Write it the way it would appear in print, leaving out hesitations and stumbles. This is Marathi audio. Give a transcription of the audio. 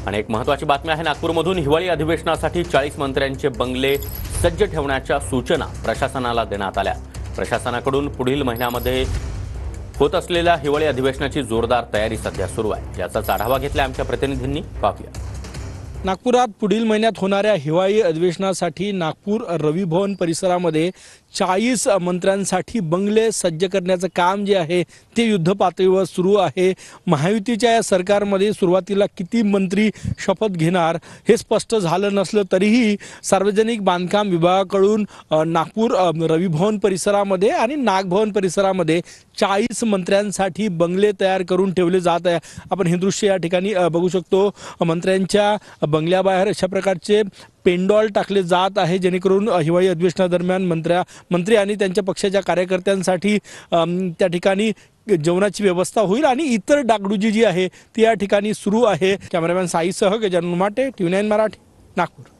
आणि एक महत्त्वाची बातमी आहे, नागपूरमधून हिवाळी अधिवेशनासाठी 40 मंत्र्यांचे बंगले सज्ज ठेवण्याच्या सूचना प्रशासनाला देण्यात आल्या। प्रशासनाकडून पुढील महिन्यामध्ये होत असलेल्या हिवाळी अधिवेशनाची जोरदार तयारी सध्या सुरू आहे। याचाच आढावा घेतला आमच्या प्रतिनिधींनी, पाहूया। नागपुरात पुढील महिन्यात होणाऱ्या हिवाळी अधिवेशनासाठी नागपूर रवी भवन परिसरामध्ये 40 मंत्र्यांसाठी बंगले सज्ज करण्याचं काम जे आहे ते युद्ध पातळीवर सुरू आहे। महायुतीच्या या सरकारमध्ये सुरुवातीला किती मंत्री शपथ घेणार हे स्पष्ट झालं नसलं तरीही सार्वजनिक बांधकाम विभागाकडून नागपूर रवी भवन परिसरामध्ये आणि नागभवन परिसरामध्ये 40 मंत्र्यांसाठी बंगले तयार करून ठेवले जात आहे। आपण हे दृश्य या ठिकाणी बघू शकतो। मंत्र्यांच्या बंगल्याबाहेर अशा प्रकारचे पेंडॉल टाकले जात आहे, जेणेकरून हिवाळी अधिवेशनादरम्यान मंत्री आणि त्यांच्या पक्षाच्या कार्यकर्त्यांसाठी त्या ठिकाणी जेवणाची व्यवस्था होईल आणि इतर डागडुजी जी आहे ती या ठिकाणी सुरू आहे। कॅमेरामॅन साईसह गजानन माटे, TV9 मराठी, नागपूर।